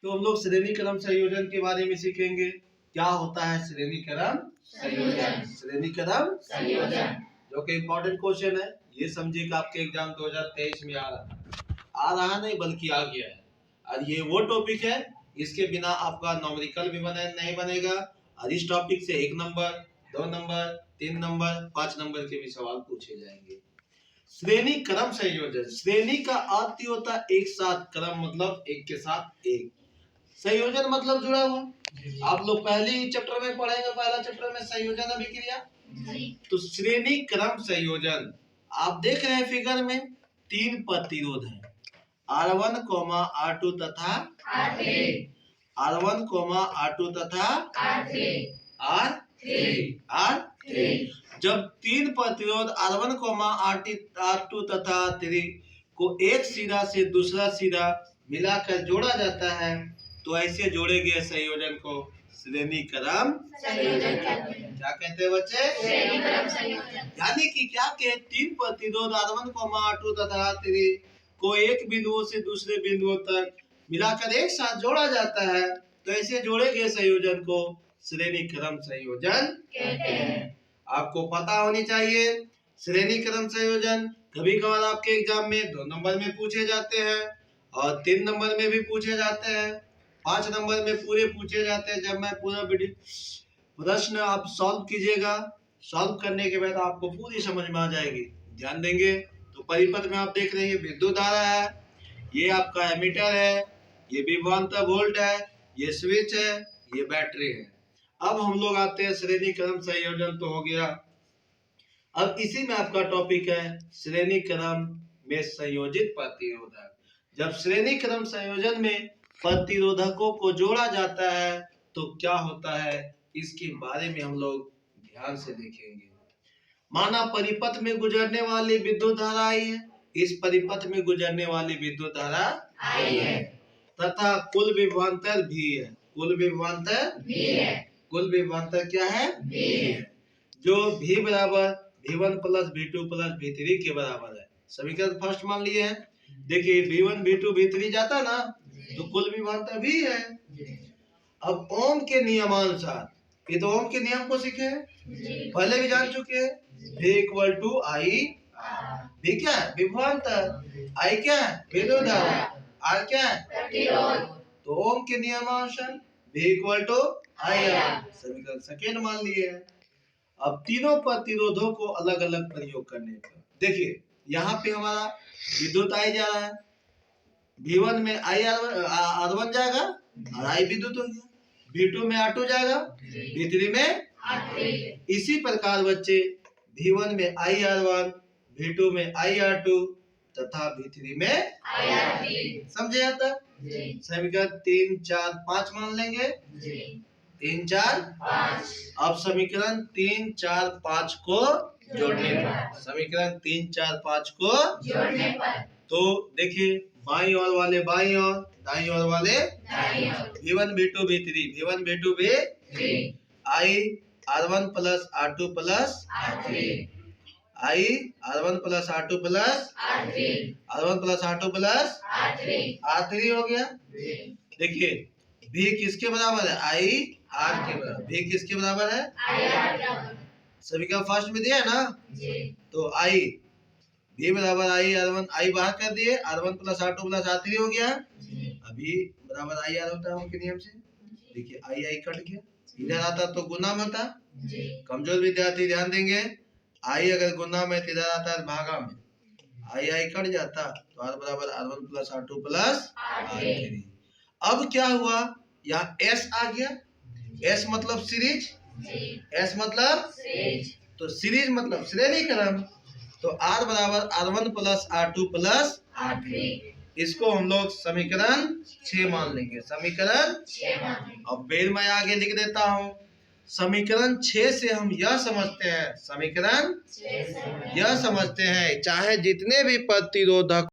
तो हम लोग श्रेणी क्रम संयोजन के बारे में सीखेंगे। क्या होता है श्रेणी क्रम संयोजन? श्रेणी क्रम संयोजन जो कि इम्पोर्टेंट क्वेश्चन है, ये समझिए कि आपके एग्जाम 2023 में आ रहा नहीं बल्कि आ गया है। और ये वो टॉपिक है, इसके बिना आपका न्यूमेरिकल भी नहीं बनेगा। और इस टॉपिक से 1 नंबर, 2 नंबर, 3 नंबर, 5 नंबर के भी सवाल पूछे जाएंगे। श्रेणी क्रम संयोजन, श्रेणी का अर्थ ही होता है एक साथ, क्रम मतलब एक के साथ एक, संयोजन मतलब जुड़ा हुआ। आप लोग पहले ही चैप्टर में पढ़ेंगे, पहला चैप्टर में संयोजन अभिक्रिया। तो श्रेणी क्रम संयोजन आप देख रहे हैं फिगर में 3 प्रतिरोध है, R1, R2 तथा R1, R2 तथा R3। जब 3 प्रतिरोध R1, R2 तथा R3 को एक सिरा से दूसरा सिरा मिलाकर जोड़ा जाता है तो ऐसे जोड़े गए संयोजन को श्रेणी क्रम संयोजन कहते हैं। क्या कहते हैं बच्चे? श्रेणी क्रम संयोजन। यानी कि क्या के 3 प्रतिरोध R1, R2 तथा R3 को एक बिंदुओं से दूसरे बिंदुओं तक मिलाकर एक साथ जोड़ा जाता है तो ऐसे जोड़े गए संयोजन को श्रेणी क्रम संयोजन कहते हैं। आपको पता होनी चाहिए श्रेणी क्रम संयोजन कभी कभार आपके एग्जाम में 2 नंबर में पूछे जाते हैं और 3 नंबर में भी पूछे जाते हैं, 5 नंबर में पूरे पूछे जाते हैं। जब मैं पूरा प्रश्न आप सॉल्व कीजिएगा, सॉल्व करने के बाद आपको पूरी समझ में आ जाएगी। ध्यान देंगे तो परिपथ में आप देख रहे हैं विद्युत धारा है, ये आपका एमीटर है, ये विभवांतर वोल्ट है, ये स्विच है, ये बैटरी है। अब हम लोग आते हैं श्रेणी क्रम संयोजन तो हो गया। अब इसी में आपका टॉपिक है श्रेणी क्रम में संयोजित प्रतिरोधक। जब श्रेणी क्रम संयोजन में प्रतिरोधकों को जोड़ा जाता है तो क्या होता है, इसके बारे में हम लोग ध्यान से देखेंगे। माना परिपथ में गुजरने वाली विद्युत धारा आई है, इस परिपथ में गुजरने वाली विद्युत धारा आई है तथा कुल विभवांतर भी है। कुल विभवांतर भी है। कुल विभवांतर क्या है? भी है। जो V बराबर V1 plus V2 plus V3 के बराबर है। समीकरण फर्स्ट मान लिए हैं। देखिए V1 V2 V3 जाता ना तो कुल विभवांतर भी है। अब ओम के नियमानुसार, ये तो ओम के नियम को सीखे पहले भी जान चुके हैं। V equal to I, V क्या है? विभवांतर, I क्या है? विद्युत धारा, R क्या है? प्रतिरोध। तो ओम के नियमानुसार V इक्वल टू IR, समीकरण सेकेंड मान लिए हैं। अब तीनों प्रतिरोधों को अलग अलग प्रयोग करने पर देखिए यहाँ पे हमारा विद्युत आई जा रहा है, V1 में R1 जाएगा और I विद्युत हो गया, V2 में R2 जाएगा, V3 में R3। इसी प्रकार बच्चे V1 में IR1, V2 में IR2 तथा V3 में IR3। समझे आता? समीकरण 3, 4, 5 मान लेंगे। 3, 4, 5। अब समीकरण 3, 4, 5 को जोड़ने पर, समीकरण 3, 4, 5 को जोड़ने पर तो देखिए बाईं ओर वाले बाईं ओर, दाईं ओर वाले दाईं ओर, V1 V2 V3, V1 V2 V3, I R1 plus R2 plus R3, I R1 plus R2 plus R3, R1 plus R2 plus R3 हो गया। देखिए V किसके बराबर है? I R के बराबर। V किसके बराबर है? I R के बराबर। सभी का फर्स्ट में दिया है ना तो I V बराबर I R1, I बाहर कर दिए, R1 plus R2 plus R3 हो गया। अभी बराबर I R होता है उनके नियम से। देखिए I कट गया, इधर आता तो गुना में होता। कमजोर विद्यार्थी ध्यान देंगे, I अगर गुना में इधर आता है भागा में, I कट जाता तो R बराबर R1 plus R2 plus R3। अब क्या हुआ, यहाँ S आ गया। S मतलब सीरीज, S मतलब तो सीरीज मतलब श्रेणी क्रम, तो R बराबर R1 plus R2 plus R3। इसको हम लोग समीकरण 6 मान लेंगे। समीकरण 6 मान लेंगे। अब बेर मैं आगे लिख देता हूँ। समीकरण 6 से हम यह समझते हैं, समीकरण 6 से यह समझते हैं चाहे जितने भी प्रतिरोधक